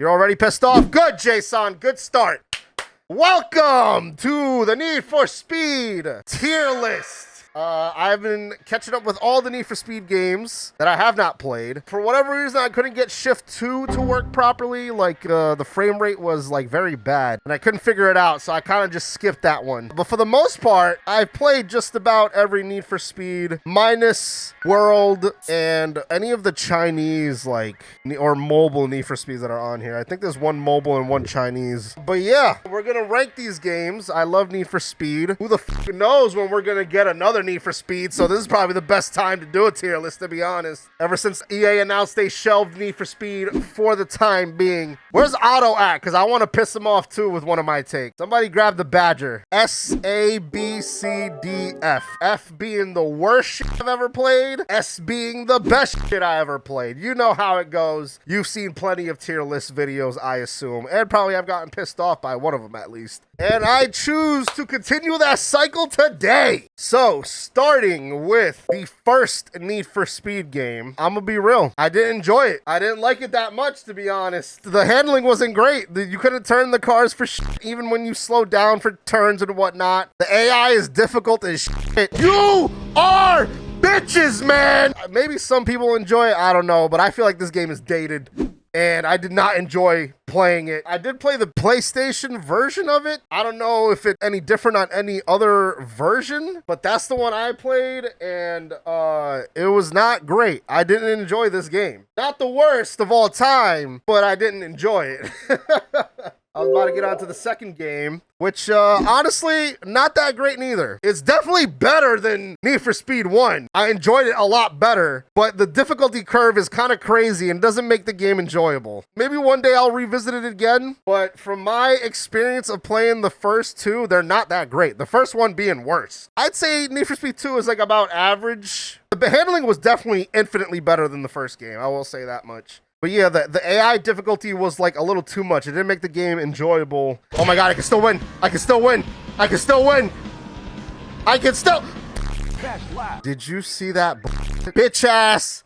You're already pissed off? Good, Jason. Good start. Welcome to the Need for Speed tier list. I've been catching up with all the Need for Speed games that I have not played. For whatever reason, I couldn't get Shift 2 to work properly. Like, the frame rate was, like, very bad. And I couldn't figure it out, so I kind of just skipped that one. But for the most part, I've played just about every Need for Speed, minus World and any of the Chinese, like, or mobile Need for Speeds that are on here. I think there's one mobile and one Chinese. But yeah, we're gonna rank these games. I love Need for Speed. Who the f knows when we're gonna get another Need for Speed, so this is probably the best time to do a tier list, to be honest. Ever since EA announced they shelved Need for Speed for the time being. Where's Otto at? Because I want to piss him off too with one of my takes. Somebody grab the badger. S, A, B, C, D, F. F being the worst shit I've ever played. S being the best shit I ever played. You know how it goes. You've seen plenty of tier list videos, I assume, and probably have gotten pissed off by one of them at least. And I choose to continue that cycle today. So, starting with the first Need for Speed game, I'm gonna be real. I didn't enjoy it. I didn't like it that much, to be honest. The handling wasn't great. You couldn't turn the cars for shit, even when you slowed down for turns and whatnot. The AI is difficult as shit. You are bitches, man! Maybe some people enjoy it, I don't know, but I feel like this game is dated. And I did not enjoy playing it. I did play the PlayStation version of it. I don't know if it's any different on any other version, but that's the one I played, and it was not great. I didn't enjoy this game. Not the worst of all time, but I didn't enjoy it. I was about to get on to the second game, which, honestly, not that great neither. It's definitely better than Need for Speed 1. I enjoyed it a lot better, but the difficulty curve is kind of crazy and doesn't make the game enjoyable. Maybe one day I'll revisit it again, but from my experience of playing the first two, they're not that great. The first one being worse. I'd say Need for Speed 2 is like about average. The handling was definitely infinitely better than the first game. I will say that much. But yeah, the AI difficulty was like a little too much. It didn't make the game enjoyable. Oh my god, I can still win. I can still win. I can still win. I can still... Did you see that bitch ass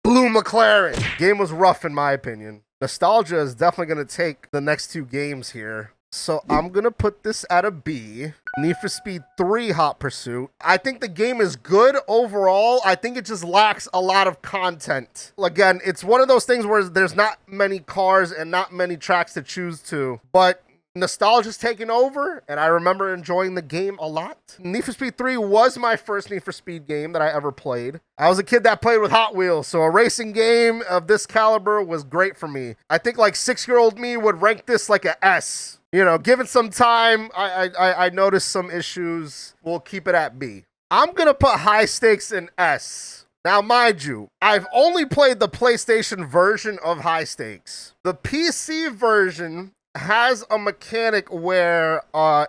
blue McLaren? Game was rough in my opinion. Nostalgia is definitely going to take the next two games here. So I'm going to put this at a B. Need for Speed 3 Hot Pursuit. I think the game is good overall. I think it just lacks a lot of content. Again, it's one of those things where there's not many cars and not many tracks to choose to, but nostalgia's taken over, and I remember enjoying the game a lot. Need for Speed 3 was my first Need for Speed game that I ever played. I was a kid that played with Hot Wheels, so a racing game of this caliber was great for me. I think like 6-year-old me would rank this like a S. You know, give it some time. I noticed some issues. We'll keep it at B. I'm going to put High Stakes in S. Now, mind you, I've only played the PlayStation version of High Stakes. The PC version has a mechanic where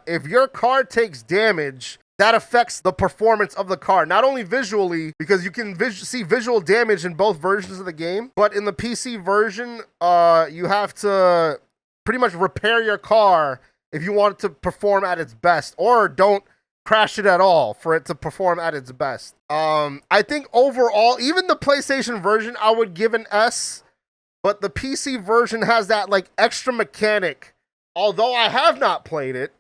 if your car takes damage, that affects the performance of the car. Not only visually, because you can see visual damage in both versions of the game, but in the PC version, you have to pretty much repair your car if you want it to perform at its best, or don't crash it at all for it to perform at its best. I think overall, even the PlayStation version, I would give an S, but the PC version has that like extra mechanic. Although I have not played it,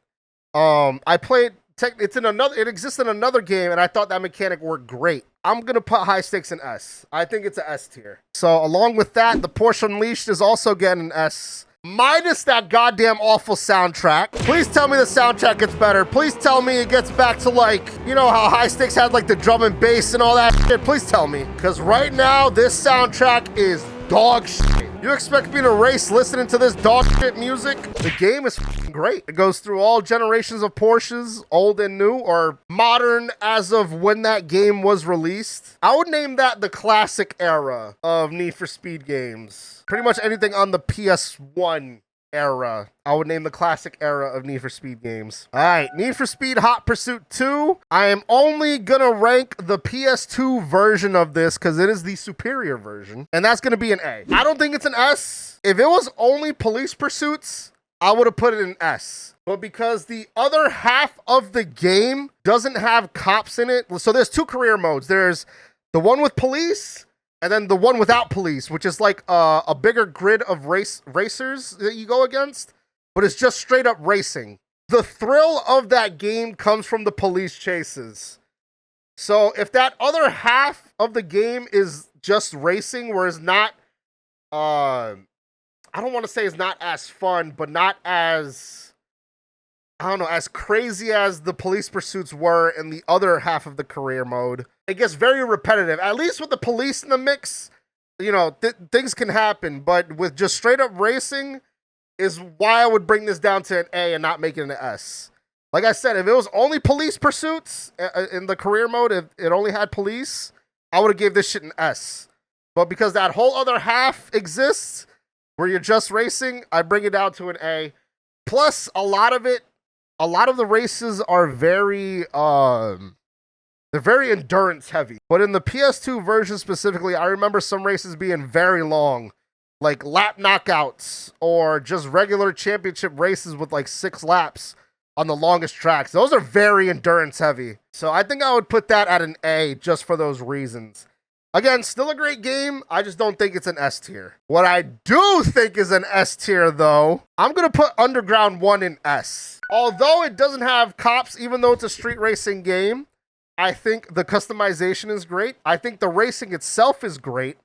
I played, it exists in another game, and I thought that mechanic worked great. I'm gonna put High Stakes in S. I think it's an S tier. So along with that, the Porsche Unleashed is also getting an S. Minus that goddamn awful soundtrack. Please tell me the soundtrack gets better. Please tell me it gets back to like, you know how High Stakes had like the drum and bass and all that shit. Please tell me. Because right now, this soundtrack is dog shit. You expect me to race listening to this dog shit music? The game is great. It goes through all generations of Porsches, old and new, or modern as of when that game was released. I would name that the classic era of Need for Speed games. Pretty much anything on the PS1 era, I would name the classic era of Need for Speed games. All right, Need for Speed Hot Pursuit 2. I am only gonna rank the PS2 version of this because it is the superior version, and that's gonna be an A. I don't think it's an S. If it was only police pursuits, I would have put it in S. But because the other half of the game doesn't have cops in it, so there's two career modes. There's the one with police, and then the one without police, which is like a bigger grid of racers that you go against, but it's just straight up racing. The thrill of that game comes from the police chases. So if that other half of the game is just racing, where it's not, I don't want to say it's not as fun, but not as, I don't know, as crazy as the police pursuits were in the other half of the career mode, it gets very repetitive. At least with the police in the mix, you know, things can happen. But with just straight up racing is why I would bring this down to an A and not make it an S. Like I said, if it was only police pursuits in the career mode, if it only had police, I would have gave this shit an S. But because that whole other half exists, where you're just racing, I bring it down to an A. Plus, a lot of the races are very, they're very endurance heavy. But in the PS2 version specifically, I remember some races being very long, like lap knockouts or just regular championship races with like 6 laps on the longest tracks. Those are very endurance heavy. So I think I would put that at an A just for those reasons. Again, still a great game. I just don't think it's an S tier. What I do think is an S tier, though, I'm going to put Underground 1 in S. Although it doesn't have cops, even though it's a street racing game, I think the customization is great. I think the racing itself is great.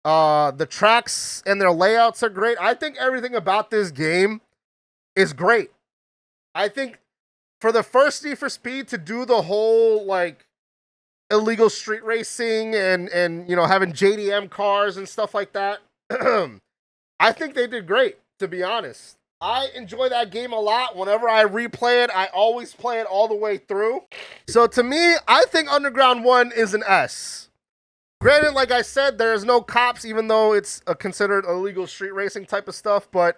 The tracks and their layouts are great. I think everything about this game is great. I think for the first Need for Speed to do the whole, like, illegal street racing and you know, having JDM cars and stuff like that, I think they did great, to be honest. I enjoy that game a lot. Whenever I replay it, I always play it all the way through. So to me, I think Underground 1 is an S. Granted, like I said, there is no cops, even though it's considered illegal street racing type of stuff, but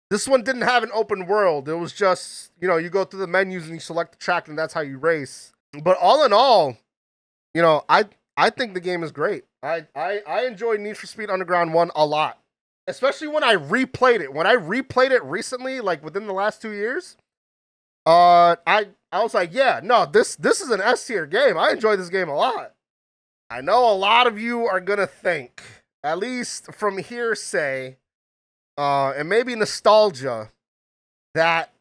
this one didn't have an open world. It was just, you know, you go through the menus and you select the track and that's how you race. But all in all, you know, I think the game is great. I enjoyed Need for Speed Underground 1 a lot. Especially when I replayed it. When I replayed it recently, like within the last 2 years, I was like, yeah, no, this is an S tier game. I enjoy this game a lot. I know a lot of you are gonna think, at least from hearsay, and maybe nostalgia, that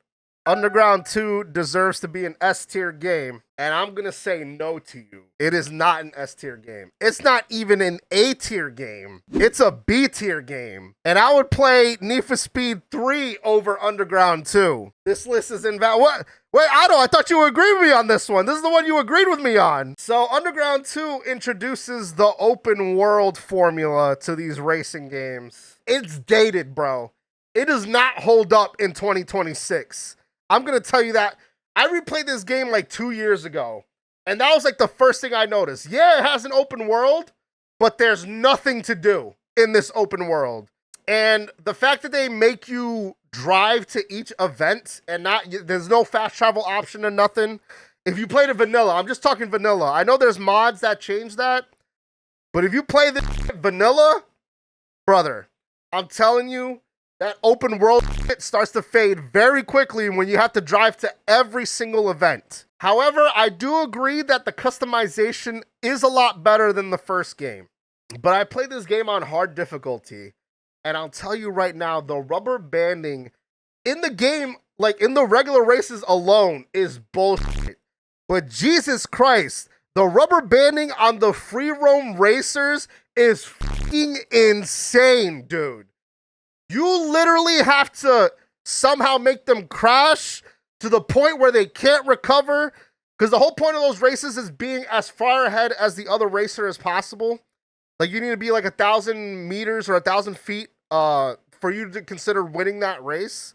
Underground 2 deserves to be an S tier game, and I'm gonna say no to you. It is not an S tier game. It's not even an A tier game. It's a B tier game. And I would play Need for Speed 3 over Underground 2. This list is invalid. What? Wait, Otto, I thought you would agree with me on this one. This is the one you agreed with me on. So Underground 2 introduces the open world formula to these racing games. It's dated, bro. It does not hold up in 2026. I'm going to tell you that. I replayed this game like 2 years ago, and that was like the first thing I noticed. Yeah, it has an open world, but there's nothing to do in this open world. And the fact that they make you drive to each event and there's no fast travel option or nothing. If you played a vanilla, I'm just talking vanilla. I know there's mods that change that, but if you play the vanilla, brother, I'm telling you, that open world starts to fade very quickly when you have to drive to every single event. However, I do agree that the customization is a lot better than the first game. But I played this game on hard difficulty, and I'll tell you right now, the rubber banding in the game, like in the regular races alone, is bullshit. But Jesus Christ, the rubber banding on the free roam racers is fucking insane, dude. You literally have to somehow make them crash to the point where they can't recover, because the whole point of those races is being as far ahead as the other racer as possible. Like, you need to be like 1,000 meters or 1,000 feet for you to consider winning that race.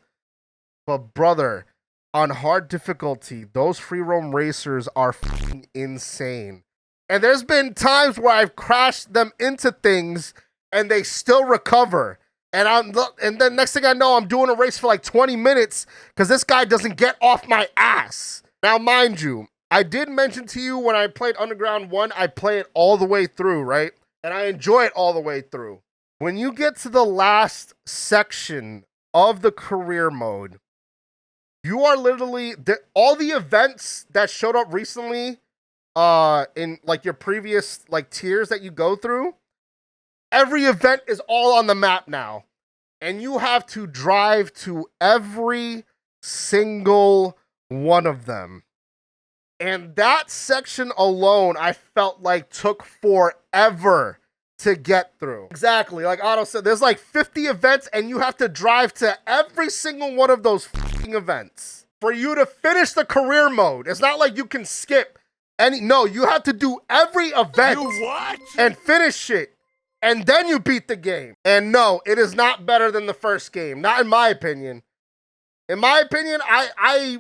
But brother, on hard difficulty, those free roam racers are fucking insane. And there's been times where I've crashed them into things and they still recover. And then next thing I know, I'm doing a race for like 20 minutes because this guy doesn't get off my ass. Now, mind you, I did mention to you when I played Underground 1, I play it all the way through, right? And I enjoy it all the way through. When you get to the last section of the career mode, you are literally, all the events that showed up recently in like your previous like tiers that you go through, every event is all on the map now. And you have to drive to every single one of them. And that section alone, I felt like took forever to get through. Exactly, like Otto said, there's like 50 events and you have to drive to every single one of those fucking events for you to finish the career mode. It's not like you can skip any, no, you have to do every event and finish it. And then you beat the game. And no, it is not better than the first game. Not in my opinion. In my opinion,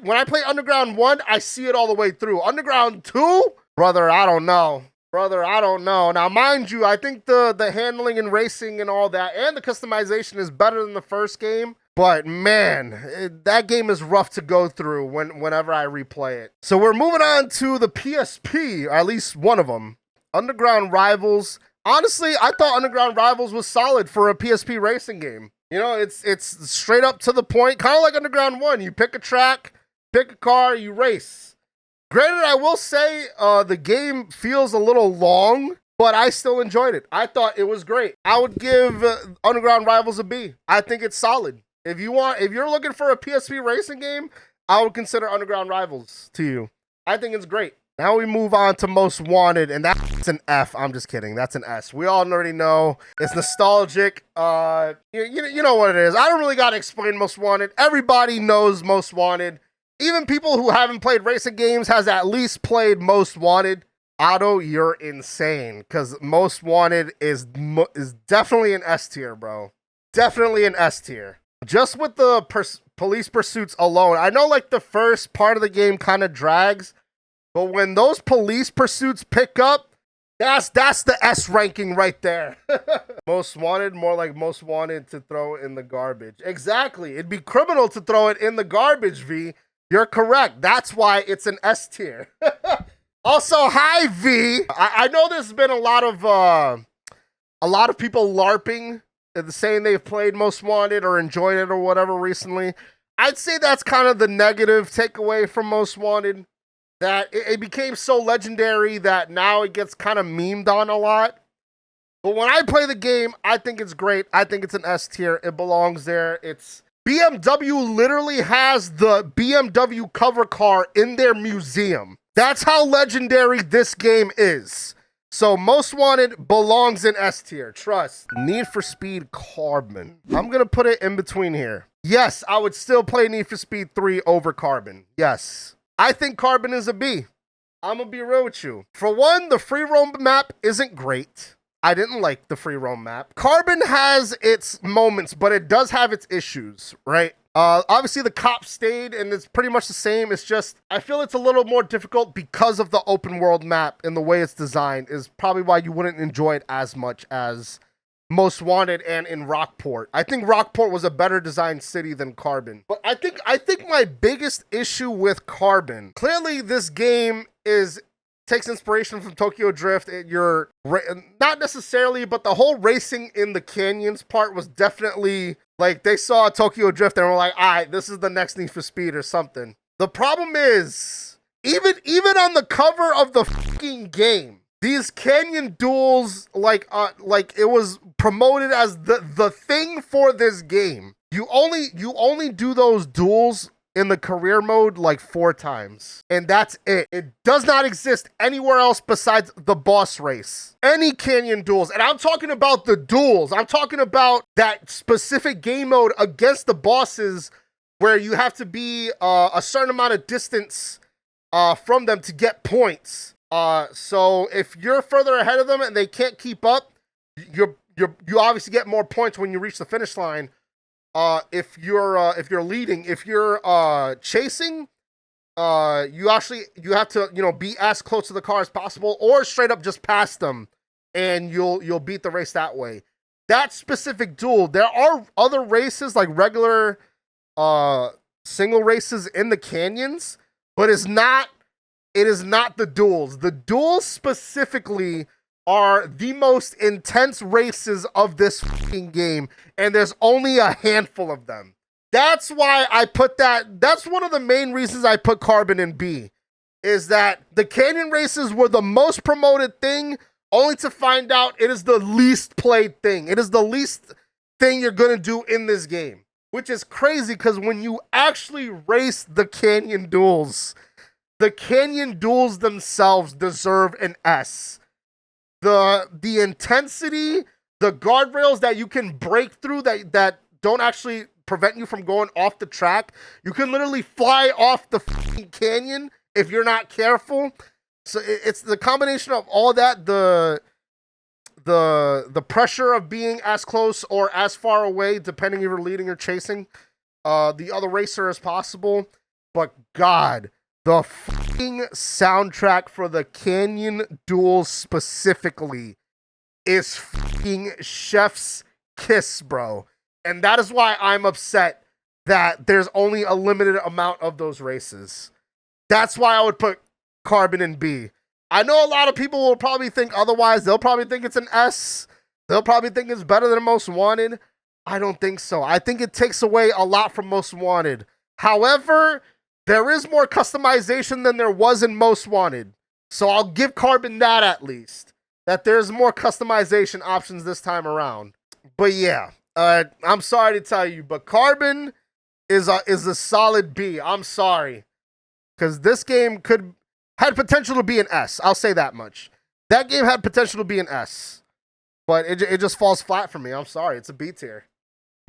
when I play Underground 1, I see it all the way through. Underground 2? Brother, I don't know. Brother, I don't know. Now, mind you, I think the handling and racing and all that and the customization is better than the first game. But man, that game is rough to go through whenever I replay it. So we're moving on to the PSP, or at least one of them. Underground Rivals. Honestly, I thought Underground Rivals was solid for a PSP racing game. You know, it's straight up to the point, kind of like Underground 1. You pick a track, pick a car, you race. Granted, I will say the game feels a little long, but I still enjoyed it. I thought it was great. I would give Underground Rivals a B. I think it's solid. If you're looking for a PSP racing game, I would consider Underground Rivals to you. I think it's great. Now we move on to Most Wanted, and that's an F. I'm just kidding. That's an S. We all already know. It's nostalgic. You know what it is. I don't really got to explain Most Wanted. Everybody knows Most Wanted. Even people who haven't played racing games has at least played Most Wanted. Otto, you're insane, because Most Wanted is definitely an S tier, bro. Definitely an S tier. Just with the police pursuits alone. I know like the first part of the game kind of drags, but when those police pursuits pick up, that's the S ranking right there. Most Wanted, more like Most Wanted to throw in the garbage. Exactly. It'd be criminal to throw it in the garbage, V. You're correct. That's why it's an S tier. Also, hi, V. I know there's been a lot of people LARPing, saying they've played Most Wanted or enjoyed it or whatever recently. I'd say that's kind of the negative takeaway from Most Wanted. That it became so legendary that now it gets kind of memed on a lot. But when I play the game, I think it's great. I think it's an S tier. It belongs there. It's BMW literally has the BMW cover car in their museum. That's how legendary this game is. So Most Wanted belongs in S tier. Trust. Need for Speed Carbon. I'm going to put it in between here. Yes, I would still play Need for Speed 3 over Carbon. Yes. I think Carbon is a B. I'm going to be real with you. For one, the free roam map isn't great. I didn't like the free roam map. Carbon has its moments, but it does have its issues, right? Obviously, the cop stayed, and it's pretty much the same. It's just, I feel it's a little more difficult because of the open world map and the way it's designed is probably why you wouldn't enjoy it as much as Most Wanted and in Rockport. I think Rockport was a better designed city than Carbon. But I think my biggest issue with Carbon, clearly this game takes inspiration from Tokyo Drift. Not necessarily, but the whole racing in the canyons part was definitely like they saw Tokyo Drift and were like, all right, this is the next Need for Speed or something. The problem is, even on the cover of the fucking game, these canyon duels, like it was promoted as the thing for this game. You only do those duels in the career mode like 4 times. And that's it. It does not exist anywhere else besides the boss race. Any canyon duels. And I'm talking about the duels. I'm talking about that specific game mode against the bosses where you have to be a certain amount of distance from them to get points. So if you're further ahead of them and they can't keep up, you obviously get more points when you reach the finish line. If you're leading, if you're chasing, you have to be as close to the car as possible, or straight up just pass them, and you'll beat the race that way. That specific duel. There are other races like regular single races in the canyons, but it is not the duels. The duels specifically are the most intense races of this fucking game, and there's only a handful of them. That's why I put that's one of the main reasons I put Carbon in B. is that the canyon races were the most promoted thing, only to find out it is the least played thing. It is the least thing you're gonna do in this game, which is crazy because when you actually race the canyon duels themselves deserve an S. The intensity, the guardrails that you can break through that don't actually prevent you from going off the track. You can literally fly off the canyon if you're not careful. So it's the combination of all that, the pressure of being as close or as far away, depending if you're leading or chasing the other racer as possible. But God, the fucking soundtrack for the canyon duels specifically is fucking chef's kiss, bro. And that is why I'm upset that there's only a limited amount of those races. That's why I would put Carbon in B. I know a lot of people will probably think otherwise. They'll probably think it's an S. They'll probably think it's better than Most Wanted. I don't think so. I think it takes away a lot from Most Wanted. However, there is more customization than there was in Most Wanted. So I'll give Carbon that at least. That there's more customization options this time around. But yeah, I'm sorry to tell you, but Carbon is a solid B. I'm sorry. Because this game had potential to be an S. I'll say that much. That game had potential to be an S. But it just falls flat for me. I'm sorry. It's a B tier.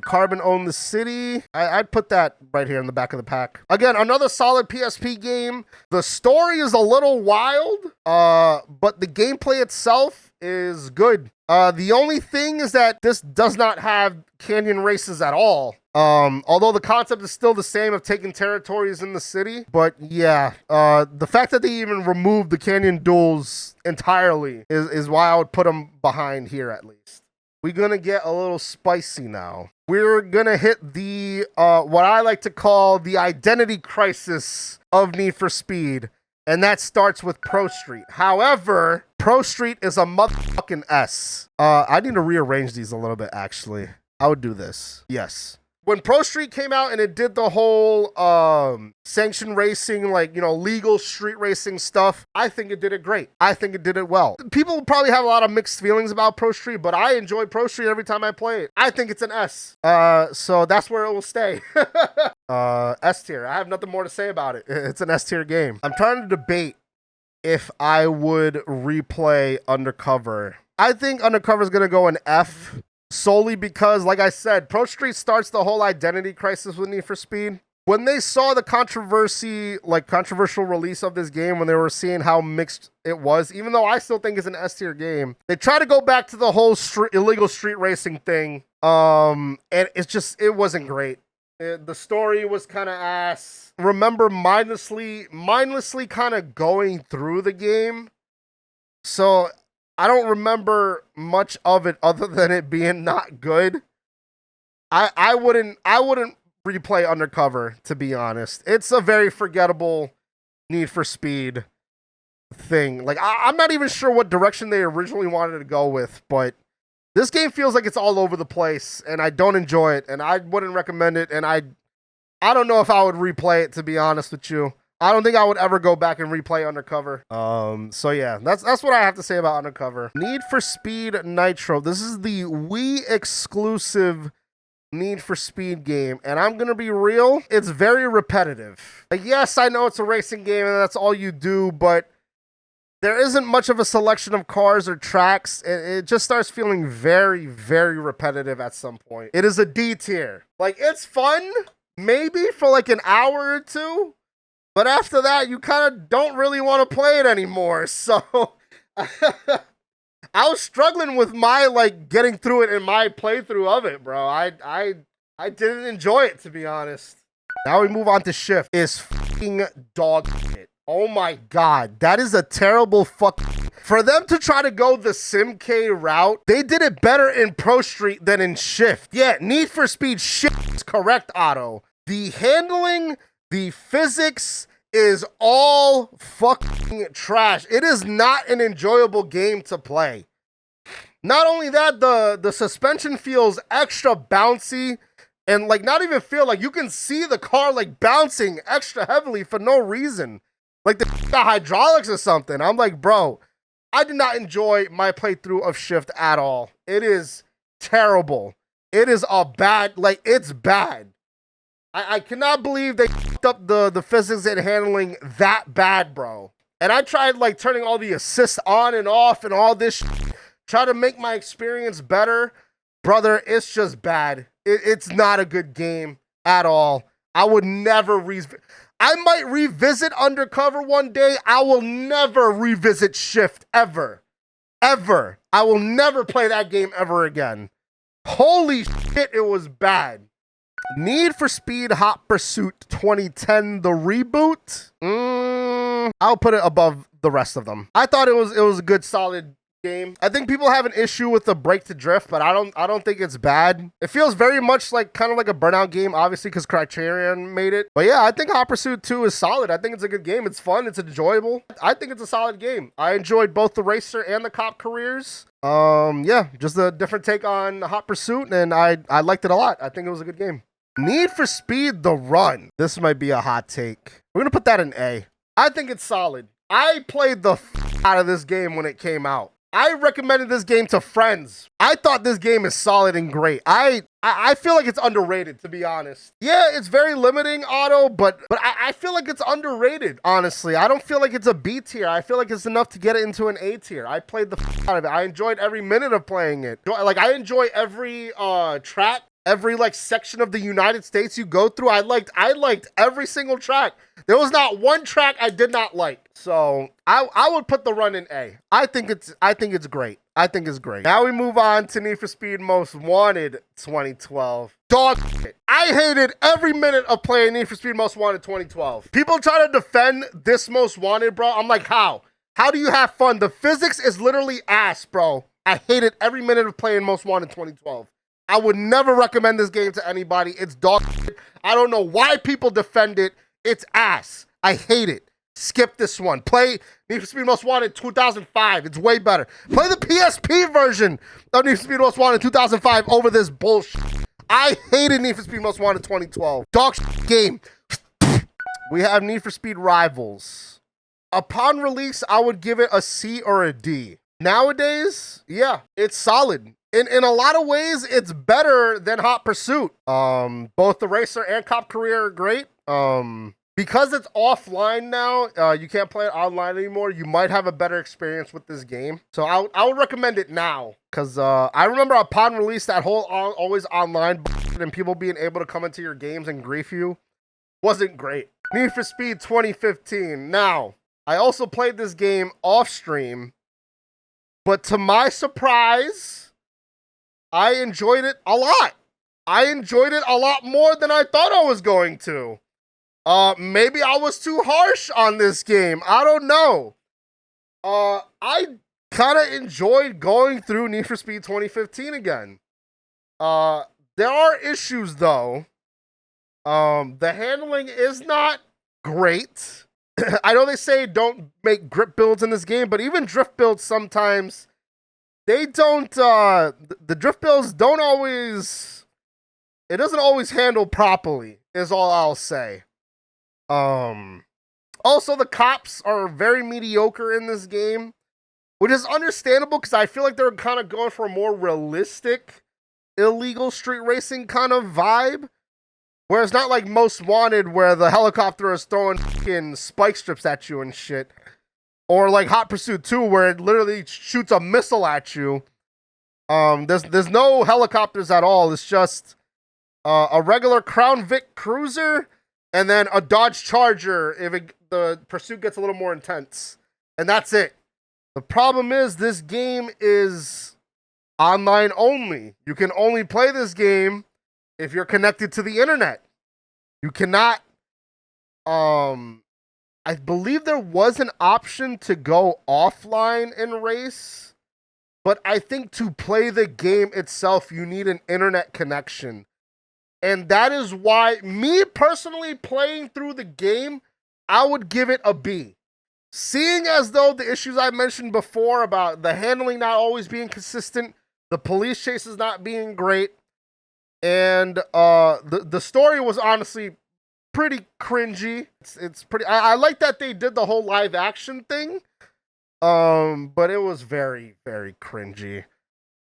Carbon Own the City. I'd put that right here in the back of the pack. Again, another solid PSP game. The story is a little wild, but the gameplay itself is good. The only thing is that this does not have canyon races at all. Although the concept is still the same of taking territories in the city. But yeah, the fact that they even removed the canyon duels entirely is why I would put them behind here at least. We're gonna get a little spicy now. We're gonna hit the, what I like to call the identity crisis of Need for Speed. And that starts with Pro Street. However, Pro Street is a motherfucking S. I need to rearrange these a little bit, actually. I would do this. Yes. When Pro Street came out and it did the whole sanctioned racing, like, you know, legal street racing stuff, I think it did it great. I think it did it well. People probably have a lot of mixed feelings about Pro Street, but I enjoy Pro Street every time I play it. I think it's an S. So that's where it will stay. S tier. I have nothing more to say about it. It's an S tier game. I'm trying to debate if I would replay Undercover. I think Undercover is going to go an F. Solely because, like I said, Pro Street starts the whole identity crisis with Need for Speed. When they saw the controversial release of this game, when they were seeing how mixed it was, even though I still think it's an S tier game, they try to go back to the whole illegal street racing thing. And it wasn't great. The story was kind of ass. Remember mindlessly kind of going through the game. So I don't remember much of it other than it being not good. I wouldn't replay Undercover, to be honest. It's a very forgettable Need for Speed thing. Like, I'm not even sure what direction they originally wanted to go with, but this game feels like it's all over the place, and I don't enjoy it, and I wouldn't recommend it, and I don't know if I would replay it, to be honest with you. I don't think I would ever go back and replay Undercover. So yeah, that's what I have to say about Undercover. Need for Speed Nitro. This is the Wii exclusive Need for Speed game. And I'm going to be real, it's very repetitive. Like, yes, I know it's a racing game and that's all you do, but there isn't much of a selection of cars or tracks. It just starts feeling very, very repetitive at some point. It is a D tier. Like, it's fun, maybe for like an hour or two. But after that, you kind of don't really want to play it anymore. So I was struggling with my getting through it in my playthrough of it, bro. I didn't enjoy it, to be honest. Now we move on to Shift. Is fucking dog shit. Oh my god, that is a terrible fuck. For them to try to go the SimK route, they did it better in Pro Street than in Shift. Yeah, Need for Speed Shift is correct, Otto. The handling, the physics is all fucking trash. It is not an enjoyable game to play. Not only that, the suspension feels extra bouncy and not even feel like you can see the car bouncing extra heavily for no reason. Like the got hydraulics or something. I'm like, bro, I did not enjoy my playthrough of Shift at all. It is terrible. It is a bad, like, it's bad. I cannot believe they fucked up the physics and handling that bad, bro. And I tried, like, turning all the assists on and off and all this shit, try to make my experience better. Brother, it's just bad. It's not a good game at all. I would never I might revisit Undercover one day. I will never revisit Shift ever. Ever. I will never play that game ever again. Holy shit, it was bad. Need for Speed Hot Pursuit 2010, the reboot. I'll put it above the rest of them. I thought it was a good, solid game. I think people have an issue with the break to drift, but I don't think it's bad. It feels very much like kind of like a Burnout game, obviously, because Criterion made it. But yeah, I think Hot Pursuit 2 is solid. I think it's a good game. It's fun. It's enjoyable. I think it's a solid game. I enjoyed both the racer and the cop careers. Yeah, just a different take on Hot Pursuit, and I liked it a lot. I think it was a good game. Need for Speed The Run. This might be a hot take. We're gonna put that in A. I think it's solid. I played the out of this game when it came out. I recommended this game to friends. I thought this game is solid and great. I feel like it's underrated, to be honest. Yeah, it's very limiting, Otto, but I feel like it's underrated, honestly. I don't feel like it's a B tier. I feel like it's enough to get it into an A tier. I played the out of it. I enjoyed every minute of playing it. Like, I enjoy every track, every like section of the United States you go through. I liked every single track. There was not one track I did not like. So I would put The Run in A. I think it's great. I think it's great. Now we move on to Need for Speed Most Wanted 2012. Dog shit. I hated every minute of playing Need for Speed Most Wanted 2012. People try to defend this Most Wanted, bro. I'm like, how? How do you have fun? The physics is literally ass, bro. I hated every minute of playing Most Wanted 2012. I would never recommend this game to anybody. It's dog shit. I don't know why people defend it. It's ass. I hate it. Skip this one. Play Need for Speed Most Wanted 2005. It's way better. Play the PSP version of Need for Speed Most Wanted 2005 over this bullshit. I hated Need for Speed Most Wanted 2012. Dog shit game. We have Need for Speed Rivals. Upon release, I would give it a C or a D. Nowadays, yeah, it's solid. In a lot of ways, it's better than Hot Pursuit. Both the racer and cop career are great. Because it's offline now, you can't play it online anymore. You might have a better experience with this game. So I would recommend it now. Because I remember upon release, that whole always online and people being able to come into your games and grief you wasn't great. Need for Speed 2015. Now, I also played this game off stream. But to my surprise, I enjoyed it a lot. I enjoyed it a lot more than I thought I was going to. Maybe I was too harsh on this game. I don't know. I kind of enjoyed going through Need for Speed 2015 again. There are issues though. The handling is not great. I know they say don't make grip builds in this game, but even drift builds sometimes, they don't, the drift builds don't always, it doesn't always handle properly, is all I'll say. Also, the cops are very mediocre in this game, which is understandable because I feel like they're kind of going for a more realistic, illegal street racing kind of vibe. Where it's not like Most Wanted, where the helicopter is throwing fucking spike strips at you and shit. Or like Hot Pursuit 2, where it literally shoots a missile at you. There's no helicopters at all. It's just a regular Crown Vic cruiser and then a Dodge Charger if the pursuit gets a little more intense. And that's it. The problem is this game is online only. You can only play this game if you're connected to the internet. You cannot, I believe there was an option to go offline and race, but I think to play the game itself, you need an internet connection. And that is why, me personally playing through the game, I would give it a B. Seeing as though the issues I mentioned before about the handling not always being consistent, the police chases not being great, and the story was honestly pretty cringy. It's pretty. I like that they did the whole live action thing. But it was very, very cringy.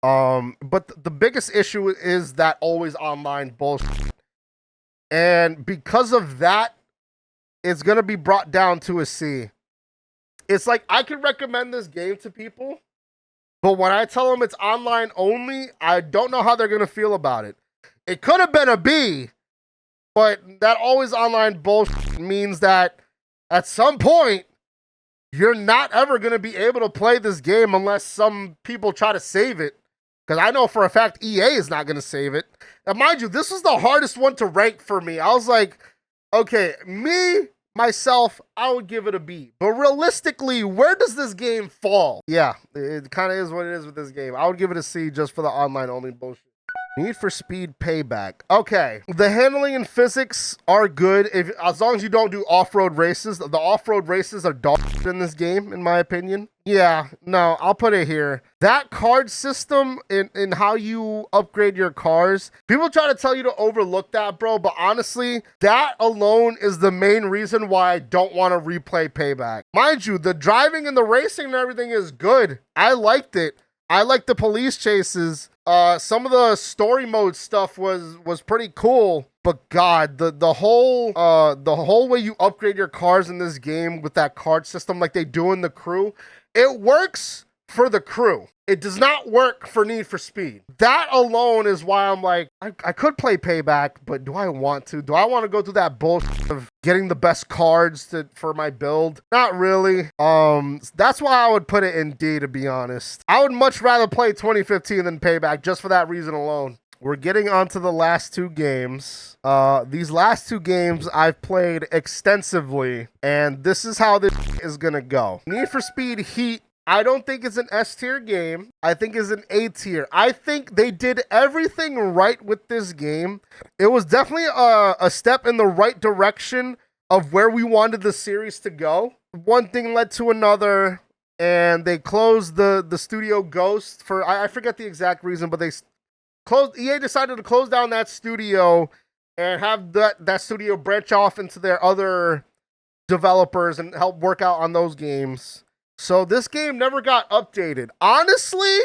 But the biggest issue is that always online bullshit. And because of that, it's gonna be brought down to a C. It's like I could recommend this game to people, but when I tell them it's online only, I don't know how they're gonna feel about it. It could have been a B, but that always online bullshit means that at some point, you're not ever gonna be able to play this game unless some people try to save it. Because I know for a fact EA is not going to save it. And mind you, this was the hardest one to rank for me. I was like, okay, myself, I would give it a B. But realistically, where does this game fall? Yeah, it kind of is what it is with this game. I would give it a C just for the online only bullshit. Need for Speed Payback. Okay, the handling and physics are good as long as you don't do off-road races. The off-road races are dog in this game, in my opinion. Yeah, no, I'll put it here. That card system in how you upgrade your cars, people try to tell you to overlook that, bro, but honestly, that alone is the main reason why I don't want to replay Payback. Mind you, the driving and the racing and everything is good. I liked it. I liked the police chases. Some of the story mode stuff was pretty cool, but God, the whole way you upgrade your cars in this game with that card system like they do in The Crew, it works for The Crew. It does not work for Need for Speed. That alone is why I'm like, I could play Payback, but do I want to? Do I want to go through that bullshit of getting the best cards for my build? Not really. That's why I would put it in D, to be honest. I would much rather play 2015 than Payback, just for that reason alone. We're getting onto the last two games. These last two games I've played extensively, and this is how this is gonna go. Need for Speed Heat, I don't think it's an S tier game. I think it's an A tier. I think they did everything right with this game. It was definitely a step in the right direction of where we wanted the series to go. One thing led to another, and they closed the Studio Ghost for, I forget the exact reason, but EA decided to close down that studio and have that studio branch off into their other developers and help work out on those games. So this game never got updated. Honestly,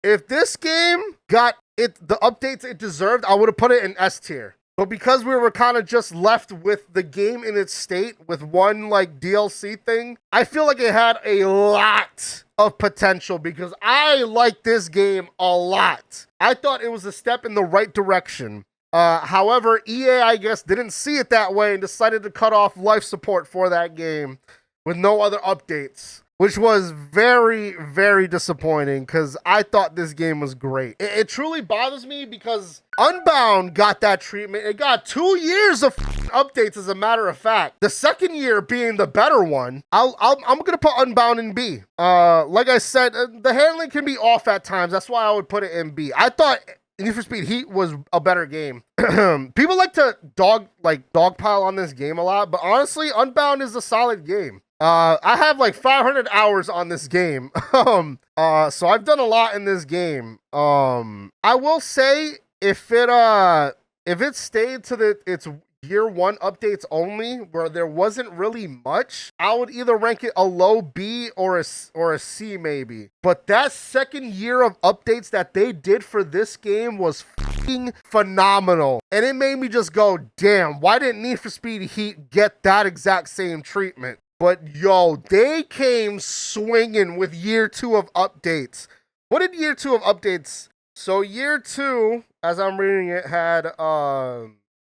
if this game got the updates it deserved, I would have put it in S tier. But because we were kind of just left with the game in its state with one like DLC thing, I feel like it had a lot of potential because I like this game a lot. I thought it was a step in the right direction. However, EA, I guess, didn't see it that way and decided to cut off life support for that game with no other updates, which was very, very disappointing because I thought this game was great. It truly bothers me because Unbound got that treatment. It got 2 years of updates, as a matter of fact. The second year being the better one. I'm gonna put Unbound in B. Like I said, the handling can be off at times. That's why I would put it in B. I thought Need for Speed Heat was a better game. People like to dogpile on this game a lot, but honestly, Unbound is a solid game. I have like 500 hours on this game. So I've done a lot in this game. I will say if it stayed to its year one updates only, where there wasn't really much, I would either rank it a low B or a C maybe. But that second year of updates that they did for this game was fucking phenomenal. And it made me just go, damn, why didn't Need for Speed Heat get that exact same treatment? But yo, they came swinging with year 2 of updates. What did year 2 of updates? So year 2, as I'm reading it, had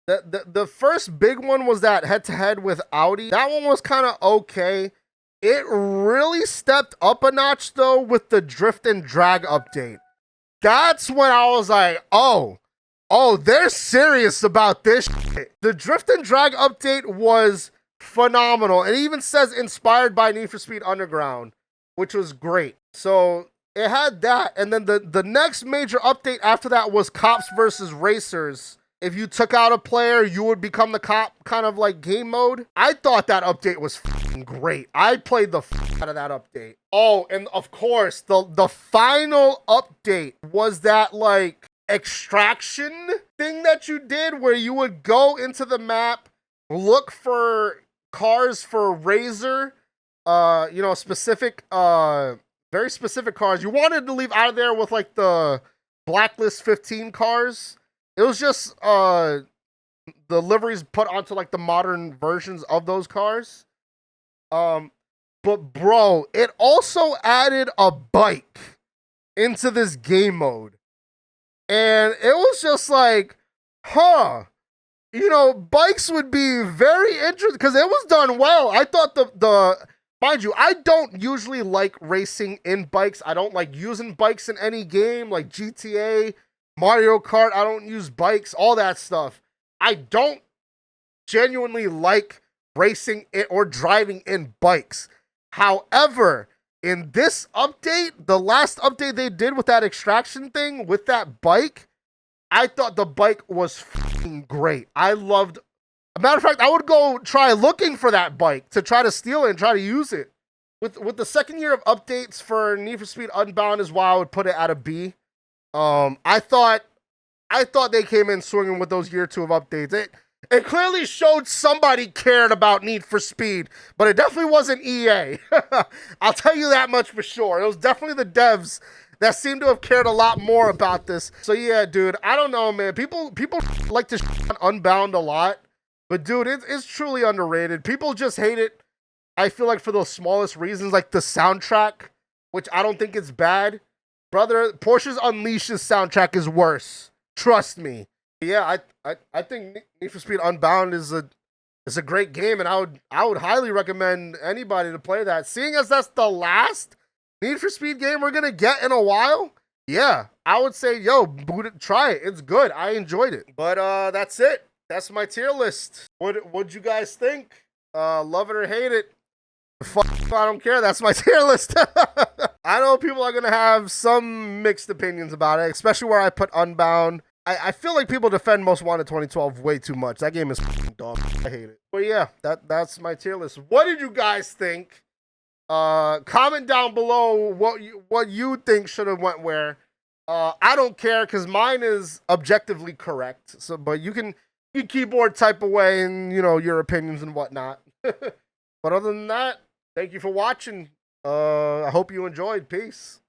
the first big one was that head-to-head with Audi. That one was kind of okay. It really stepped up a notch though with the drift and drag update. That's when I was like, oh, they're serious about this shit. The drift and drag update was phenomenal. It even says inspired by Need for Speed Underground, which was great. So it had that, and then the next major update after that was Cops versus Racers. If you took out a player, you would become the cop, kind of like game mode. I thought that update was great. I played the out of that update. Oh, and of course, the final update was that like extraction thing that you did where you would go into the map, look for cars for Razor, specific, very specific cars. You wanted to leave out of there with like the Blacklist 15 cars. It was just the liveries put onto like the modern versions of those cars. But bro, it also added a bike into this game mode. And it was just like, bikes would be very interesting because it was done well. I thought the mind you, I don't usually like racing in bikes. I don't like using bikes in any game like GTA, Mario Kart. I don't use bikes, all that stuff. I don't genuinely like racing it or driving in bikes. However, in this update, the last update they did with that extraction thing, with that bike, I thought the bike was great. I loved. A matter of fact, I would go try looking for that bike to try to steal it and try to use it. With the second year of updates for Need for Speed Unbound is why I would put it at a B. I thought they came in swinging with those year 2 of updates. It clearly showed somebody cared about Need for Speed, but it definitely wasn't EA. I'll tell you that much for sure. It was definitely the devs that seem to have cared a lot more about this. So yeah, dude, I don't know, man. People like to on Unbound a lot, but dude, it's truly underrated. People just hate it, I feel like, for those smallest reasons, like the soundtrack, which I don't think is bad. Brother, Porsche's Unleashed's soundtrack is worse. Trust me. Yeah, I think Need for Speed Unbound is a great game, and I would highly recommend anybody to play that. Seeing as that's the last Need for Speed game we're gonna get in a while, yeah, I would say, yo, boot it, try it. It's good. I enjoyed it. But that's it. That's my tier list. What'd you guys think? Love it or hate it? Fuck, I don't care. That's my tier list. I know people are gonna have some mixed opinions about it, especially where I put Unbound. I feel like people defend Most Wanted 2012 way too much. That game is dog. I hate it. But yeah, that's my tier list. What did you guys think? Comment down below what you think should have went where. I don't care because mine is objectively correct. So, but you keyboard type away and your opinions and whatnot. But other than that, thank you for watching. I hope you enjoyed. Peace.